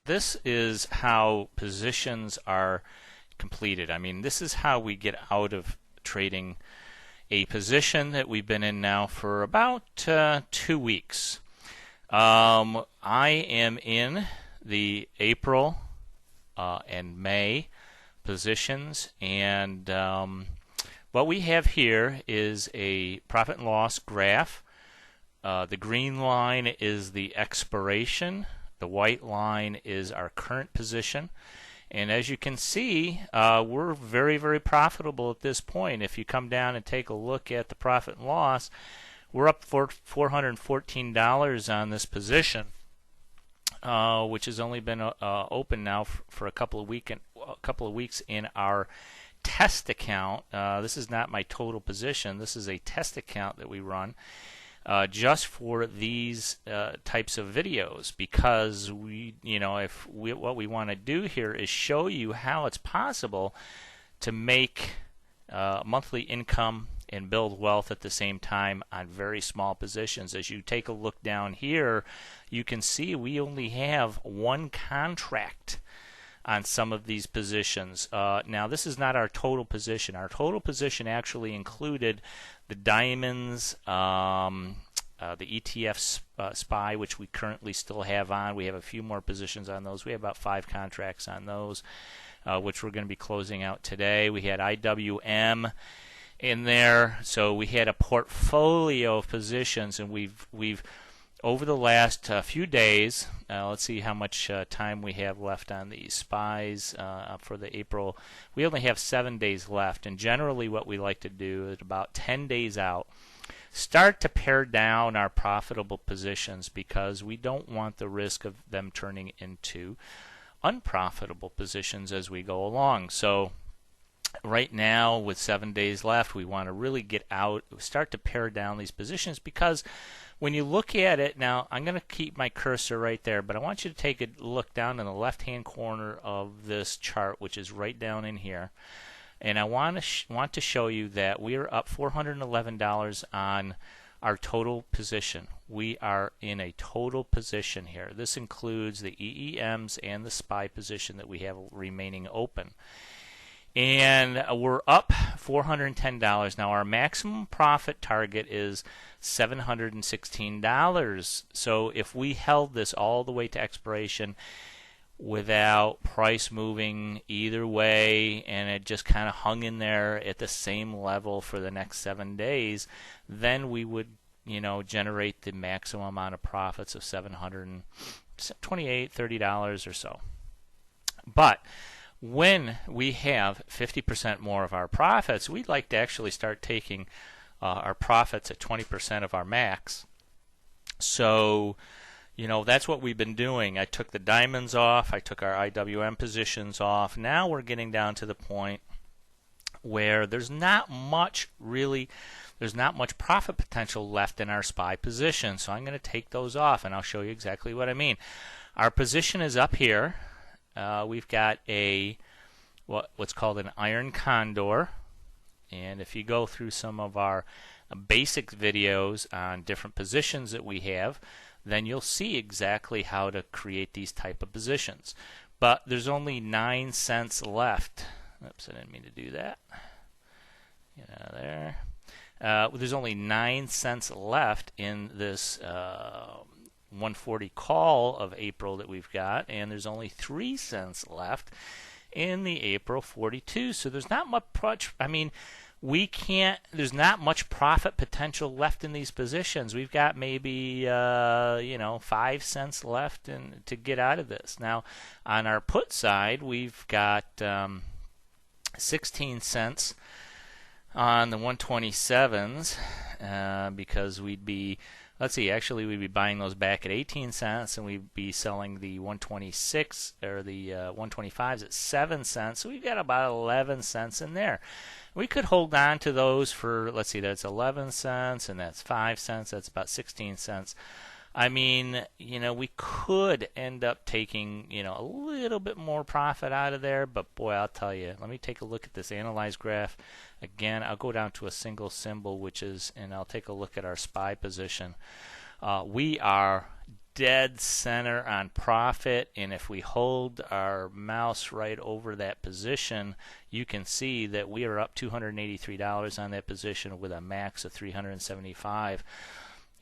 this is how positions are completed. I mean, this is how we get out of trading a position that we've been in now for about 2 weeks. I am in the April and May positions, and what we have here is a profit and loss graph. The green line is the expiration. The white line is our current position. And as you can see, we're very, very profitable at this point. If you come down and take a look at the profit and loss, we're up for $414 on this position, which has only been open now for a couple of weeks in our test account. This is not my total position. This is a test account that we run just for these types of videos, because what we want to do here is show you how it's possible to make monthly income and build wealth at the same time on very small positions. As you take a look down here, you can see we only have one contract on some of these positions. Now, this is not our total position. Our total position actually included the diamonds, the ETF SPY, which we currently still have on. We have a few more positions on those. We have about 5 contracts on those, which we're going to be closing out today. We had IWM in there, so we had a portfolio of positions, and we've over the last few days, let's see how much time we have left on these SPYs for the April. We only have 7 days left, and generally what we like to do is about 10 days out, start to pare down our profitable positions, because we don't want the risk of them turning into unprofitable positions as we go along. So right now, with 7 days left, we want to really get out, start to pare down these positions, because when you look at it, now I'm going to keep my cursor right there, but I want you to take a look down in the left-hand corner of this chart, which is right down in here. And I want to show you that we are up $411 on our total position. We are in a total position here. This includes the EEMs and the SPY position that we have remaining open. And we're up $410. Now, our maximum profit target is $716. So if we held this all the way to expiration without price moving either way, and it just kind of hung in there at the same level for the next 7 days, then we would, generate the maximum amount of profits of $728, $30 or so. But when we have 50% more of our profits, we'd like to actually start taking our profits at 20% of our max. So, that's what we've been doing. I took the diamonds off. I took our IWM positions off. Now we're getting down to the point where there's not much profit potential left in our SPY position. So I'm going to take those off, and I'll show you exactly what I mean. Our position is up here. We've got what's called an iron condor, and if you go through some of our basic videos on different positions that we have, then you'll see exactly how to create these type of positions. But there's only 9 cents left. Oops, I didn't mean to do that. Get out of there. There's only 9 cents left in this 140 call of April that we've got, and there's only 3 cents left in the April 42. So there's not much. There's not much profit potential left in these positions. We've got maybe 5 cents left to get out of this. Now, on our put side, we've got 16 cents on the 127s because we'd be buying those back at 18 cents, and we'd be selling the 126 or the 125s at 7 cents. So we've got about 11 cents in there. We could hold on to those for, let's see, that's 11 cents, and that's 5 cents. That's about 16 cents. I mean, we could end up taking, a little bit more profit out of there, but boy, I'll tell you, let me take a look at this analyze graph. Again, I'll go down to a single symbol, and I'll take a look at our SPY position. We are dead center on profit, and if we hold our mouse right over that position, you can see that we are up $283 on that position with a max of 375.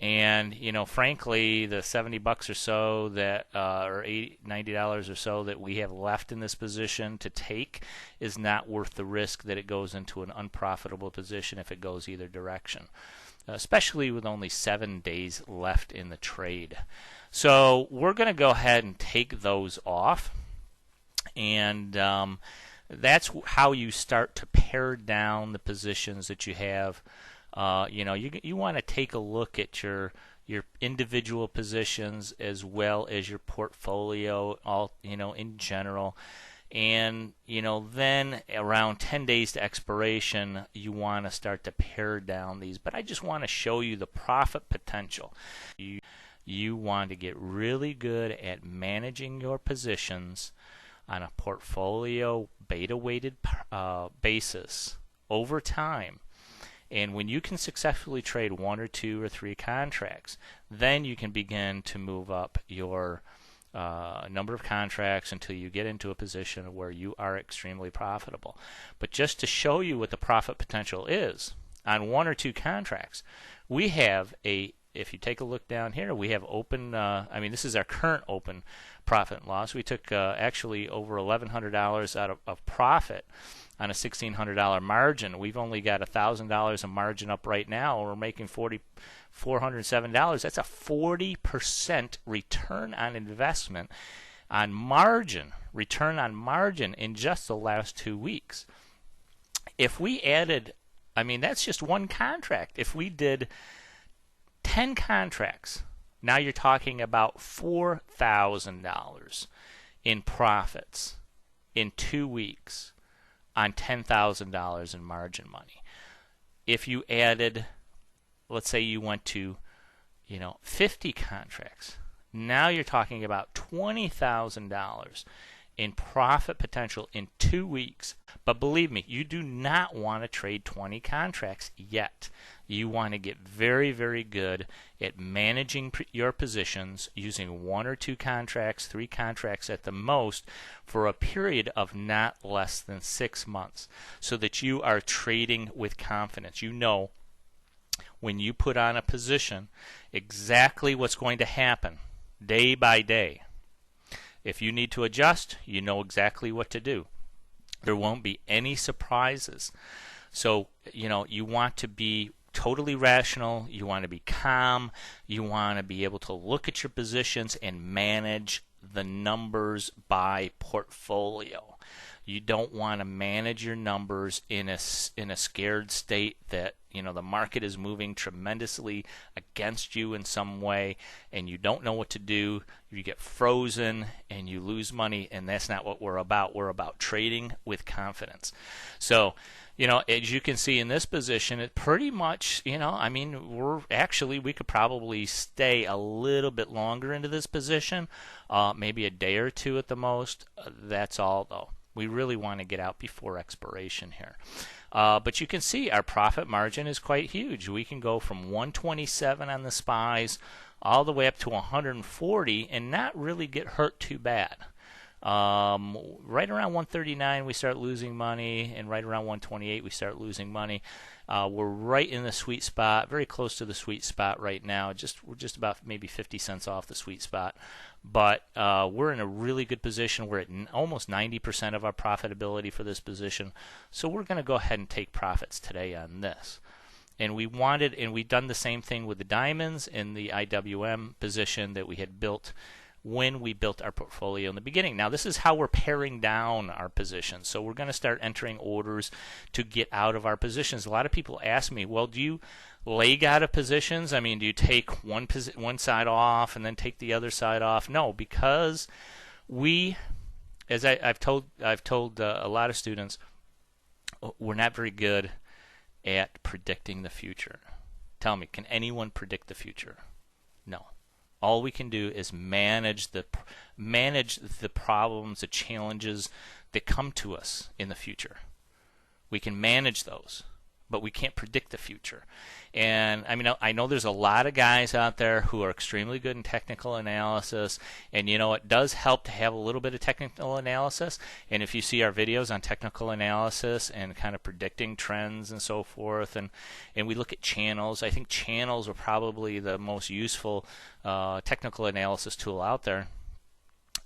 And frankly, the $70 or so that, or $90 or so that we have left in this position to take is not worth the risk that it goes into an unprofitable position if it goes either direction, especially with only 7 days left in the trade. So we're going to go ahead and take those off, and that's how you start to pare down the positions that you have. You want to take a look at your individual positions as well as your portfolio, all in general. And then around 10 days to expiration, you want to start to pare down these. But I just want to show you the profit potential. You want to get really good at managing your positions on a portfolio beta-weighted basis over time. And when you can successfully trade 1 or 2 or 3 contracts, then you can begin to move up your number of contracts until you get into a position where you are extremely profitable. But just to show you what the profit potential is, on 1 or 2 contracts, we have if you take a look down here, we have open, this is our current open profit and loss. We took actually over $1,100 out of profit on a $1,600 margin. We've only got $1,000 of margin up right now. We're making $407. That's a 40% return on investment on margin, return on margin in just the last 2 weeks. If we added, that's just one contract. If we did 10 contracts, now you're talking about $4,000 in profits in 2 weeks on $10,000 in margin money. If you added, let's say you went to 50 contracts, now you're talking about $20,000 in profit potential in 2 weeks. But believe me, you do not want to trade 20 contracts yet. You want to get very, very good at managing your positions using 1 or 2 contracts, 3 contracts at the most for a period of not less than 6 months, so that you are trading with confidence. You know when you put on a position exactly what's going to happen day by day. If you need to adjust, you know exactly what to do. There won't be any surprises. So, you want to be totally rational. You want to be calm. You want to be able to look at your positions and manage the numbers by portfolio. You don't want to manage your numbers in a scared state that the market is moving tremendously against you in some way, and you don't know what to do. You get frozen and you lose money, and that's not what we're about. We're about trading with confidence. So, as you can see in this position, it pretty much, we could probably stay a little bit longer into this position, maybe a day or 2 at the most. That's all, though. We really want to get out before expiration here. But you can see our profit margin is quite huge. We can go from 127 on the SPYs all the way up to 140 and not really get hurt too bad. Right around 139 we start losing money, and right around 128 we start losing money. We're right in the sweet spot, very close to the sweet spot right now. We're just about maybe 50 cents off the sweet spot. But we're in a really good position. We're at almost 90% of our profitability for this position. So we're going to go ahead and take profits today on this. And we've done the same thing with the diamonds in the IWM position that we had built when we built our portfolio in the beginning. Now, this is how we're paring down our positions. So we're going to start entering orders to get out of our positions. A lot of people ask me, well, do you leg out of positions? Do you take one side off and then take the other side off? No, because I've told a lot of students, we're not very good at predicting the future. Tell me, can anyone predict the future? No. All we can do is manage the problems, the challenges that come to us in the future. We can manage those. but we can't predict the future. And I mean, I know there's a lot of guys out there who are extremely good in technical analysis, and it does help to have a little bit of technical analysis. And if you see our videos on technical analysis and kind of predicting trends and so forth, and we look at channels, I think channels are probably the most useful technical analysis tool out there.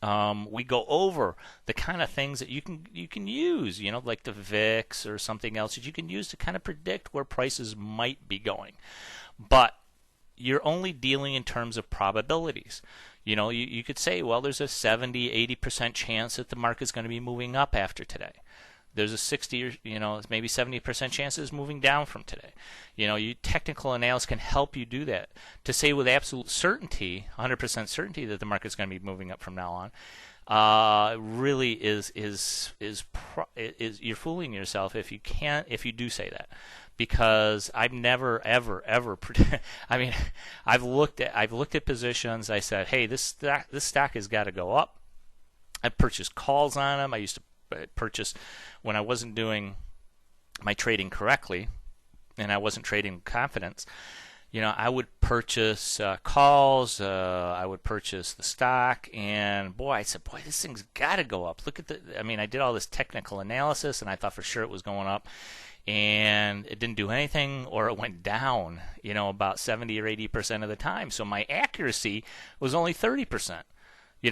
We go over the kind of things that you can use, like the VIX or something else that you can use to kind of predict where prices might be going. But you're only dealing in terms of probabilities. You could say, well, there's a 70-80% chance that the market's going to be moving up after today. There's a 60 or maybe 70% chance it's moving down from today. Technical analysis can help you do that. To say with absolute certainty, 100% certainty that the market's going to be moving up from now on, really is you're fooling yourself if you do say that. Because I've never ever I mean, I've looked at positions. I said, hey, this stock has got to go up. I purchased calls on them. I used to purchase when I wasn't doing my trading correctly and I wasn't trading with confidence. I would purchase calls, I would purchase the stock, and I said, this thing's got to go up. Look at I did all this technical analysis and I thought for sure it was going up, and it didn't do anything, or it went down, about 70 or 80% of the time. So my accuracy was only 30%.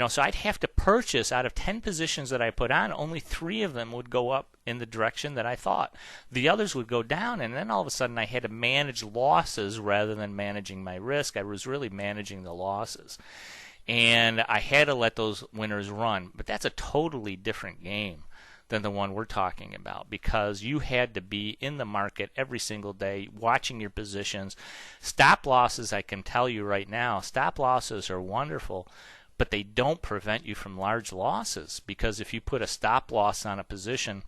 So I'd have to purchase out of 10 positions that I put on, only 3 of them would go up in the direction that I thought. The others would go down, and then all of a sudden I had to manage losses rather than managing my risk. I was really managing the losses. And I had to let those winners run. But that's a totally different game than the one we're talking about, because you had to be in the market every single day watching your positions. Stop losses, I can tell you right now, stop losses are wonderful, but they don't prevent you from large losses, because if you put a stop loss on a position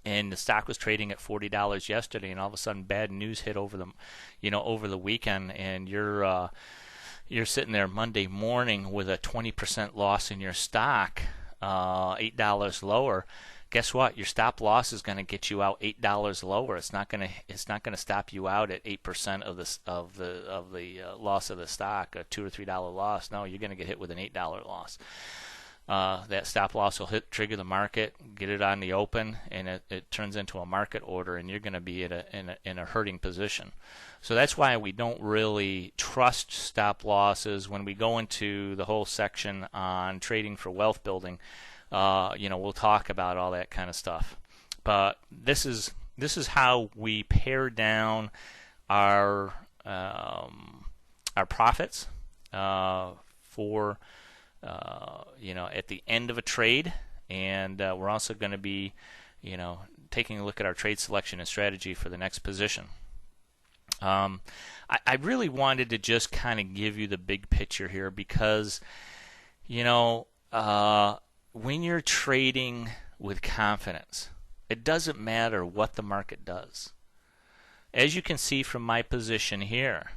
and the stock was trading at $40 yesterday, and all of a sudden bad news hit over the weekend, and you're sitting there Monday morning with a 20% loss in your stock, $8 lower. Guess what? Your stop loss is going to get you out $8 lower. It's not going to stop you out at 8% of the loss of the stock, a $2 or $3 loss. No, you're going to get hit with an $8 loss. That stop loss will trigger the market, get it on the open, and it turns into a market order, and you're going to be in a hurting position. So that's why we don't really trust stop losses. When we go into the whole section on trading for wealth building, we'll talk about all that kind of stuff. But this is how we pare down our profits for at the end of a trade, and we're also going to be taking a look at our trade selection and strategy for the next position. I really wanted to just kind of give you the big picture here, because when you're trading with confidence, it doesn't matter what the market does. As you can see from my position here,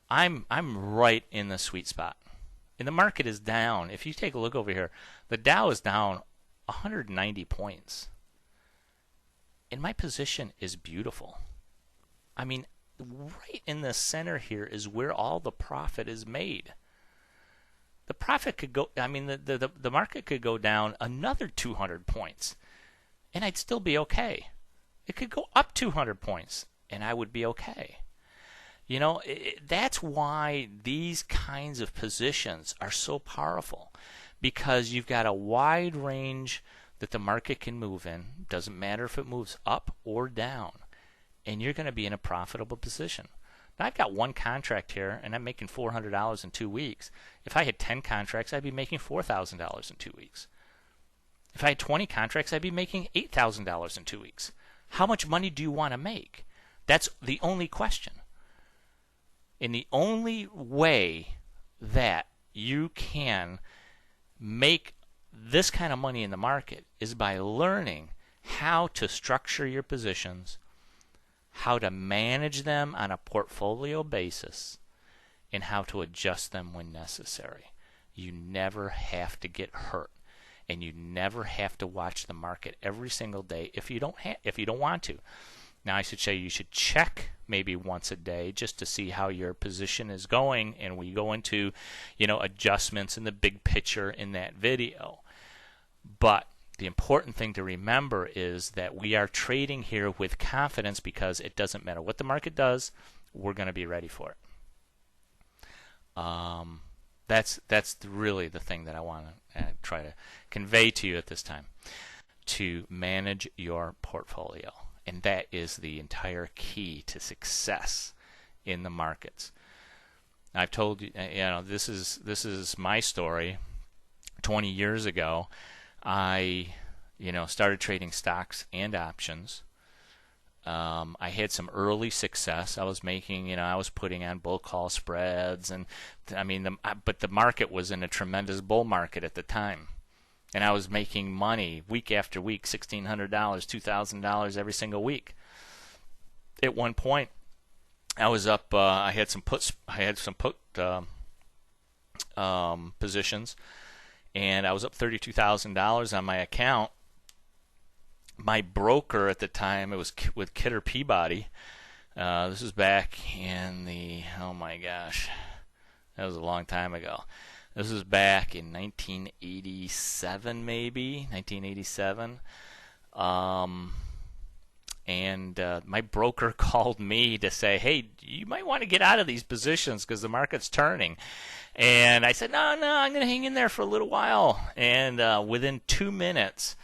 I'm right in the sweet spot. And the market is down. If you take a look over here, the Dow is down 190 points. And my position is beautiful. Right in the center here is where all the profit is made. The profit could go, the market could go down another 200 points, and I'd still be okay. It could go up 200 points, and I would be okay. That's why these kinds of positions are so powerful, because you've got a wide range that the market can move in. Doesn't matter if it moves up or down, and you're going to be in a profitable position. Now, I've got one contract here, and I'm making $400 in 2 weeks. If I had 10 contracts, I'd be making $4,000 in 2 weeks. If I had 20 contracts, I'd be making $8,000 in 2 weeks. How much money do you want to make? That's the only question. And the only way that you can make this kind of money in the market is by learning how to structure your positions, how to manage them on a portfolio basis, and how to adjust them when necessary. You never have to get hurt, and you never have to watch the market every single day if you don't want to. Now, I should say you should check maybe once a day just to see how your position is going, and we go into, adjustments in the big picture in that video. But the important thing to remember is that we are trading here with confidence, because it doesn't matter what the market does, we're going to be ready for it. That's really the thing that I want to try to convey to you at this time, to manage your portfolio. And that is the entire key to success in the markets. I've told you, this is my story. 20 years ago, I, started trading stocks and options. I had some early success. I was making, I was putting on bull call spreads, and but the market was in a tremendous bull market at the time. And I was making money week after week, $1,600, $2,000 every single week. At one point, I was up. I had some put positions, and I was up $32,000 on my account. My broker at the time, it was with Kidder Peabody. This was back in oh my gosh, that was a long time ago. This was back in 1987, maybe 1987. And my broker called me to say, hey, you might want to get out of these positions because the market's turning. And I said, no, I'm going to hang in there for a little while. And within 2 minutes,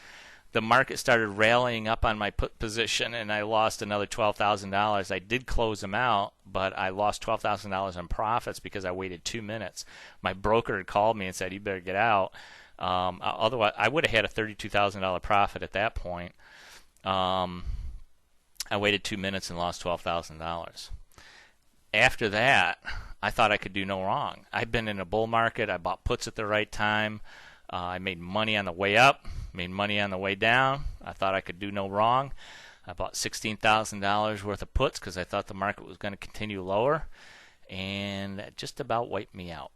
the market started rallying up on my put position, and I lost another $12,000. I did close them out, but I lost $12,000 in profits because I waited 2 minutes. My broker had called me and said, you better get out. Otherwise, I would have had a $32,000 profit at that point. I waited 2 minutes and lost $12,000. After that, I thought I could do no wrong. I'd been in a bull market. I bought puts at the right time. I made money on the way up, made money on the way down. I thought I could do no wrong. I bought $16,000 worth of puts because I thought the market was going to continue lower, and that just about wiped me out.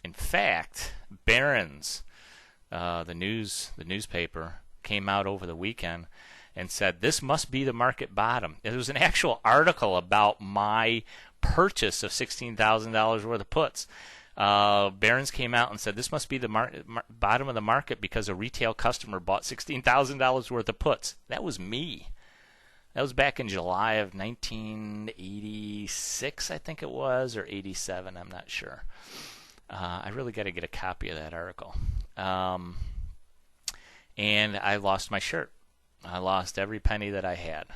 In fact, Barron's, the newspaper, came out over the weekend and said, this must be the market bottom. It was an actual article about my purchase of $16,000 worth of puts. Barron's came out and said this must be the bottom of the market because a retail customer bought $16,000 worth of puts. That was me. That was back in July of 1986, I think it was, or 87. I'm not sure. I really got to get a copy of that article. And I lost my shirt. I lost every penny that I had.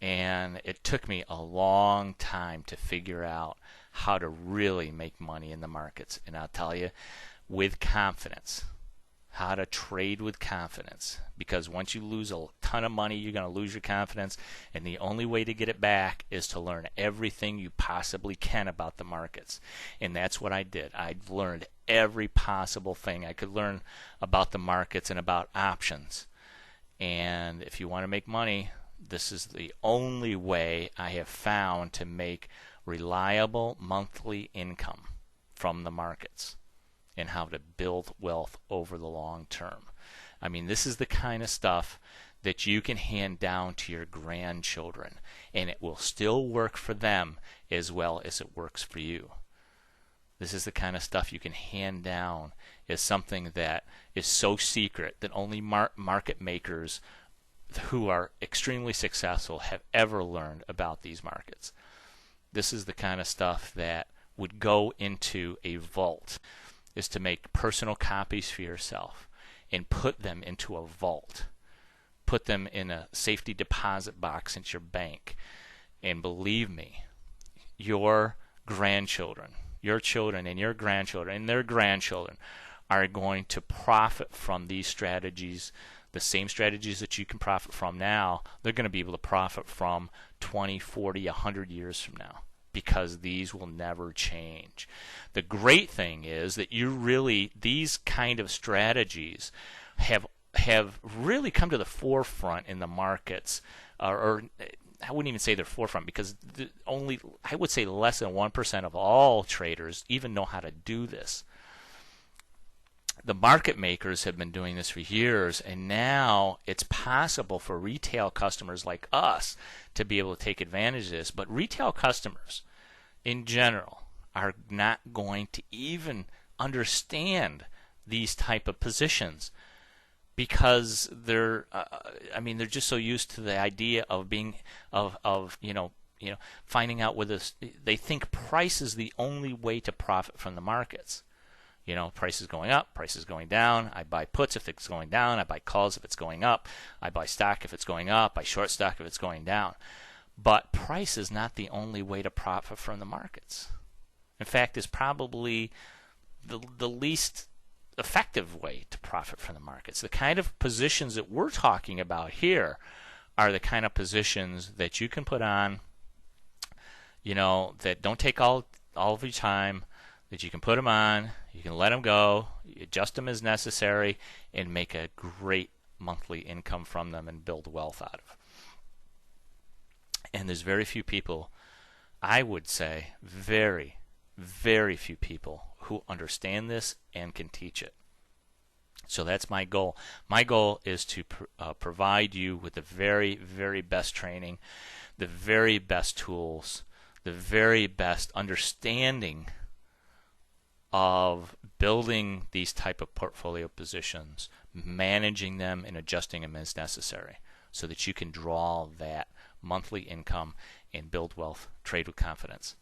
And it took me a long time to figure out how to really make money in the markets. And I'll tell you, with confidence, how to trade with confidence. Because once you lose a ton of money, you're going to lose your confidence. And the only way to get it back is to learn everything you possibly can about the markets. And that's what I did. I learned every possible thing I could learn about the markets and about options. And if you want to make money, this is the only way I have found to make reliable monthly income from the markets and how to build wealth over the long term. I mean, this is the kind of stuff that you can hand down to your grandchildren, and it will still work for them as well as it works for you. This is the kind of stuff you can hand down as something that is so secret that only market makers who are extremely successful have ever learned about these markets. This is the kind of stuff that would go into a vault, is to make personal copies for yourself and put them into a vault. Put them in a safety deposit box at your bank. And believe me, your grandchildren, your children and your grandchildren and their grandchildren are going to profit from these strategies. The same strategies that you can profit from now, they're going to be able to profit from 20, 40, 100 years from now, because these will never change. The great thing is that these kind of strategies have really come to the forefront in the markets, or I wouldn't even say they're forefront, because I would say less than 1% of all traders even know how to do this. the market makers have been doing this for years, and now it's possible for retail customers like us to be able to take advantage of this. But retail customers in general are not going to even understand these type of positions because they're they're just so used to the idea of being of finding out whether they think price is the only way to profit from the markets. Price is going up, price is going down. I buy puts if it's going down. I buy calls if it's going up. I buy stock if it's going up. I short stock if it's going down. But price is not the only way to profit from the markets. In fact, it's probably the least effective way to profit from the markets. The kind of positions that we're talking about here are the kind of positions that you can put on, that don't take all of your time, that you can put them on, you can let them go, adjust them as necessary, and make a great monthly income from them and build wealth out of. And there's very few people, I would say, very, very few people who understand this and can teach it. So that's my goal. My goal is to provide you with the very, very best training, the very best tools, the very best understanding of building these type of portfolio positions, managing them and adjusting them as necessary so that you can draw that monthly income and build wealth, trade with confidence.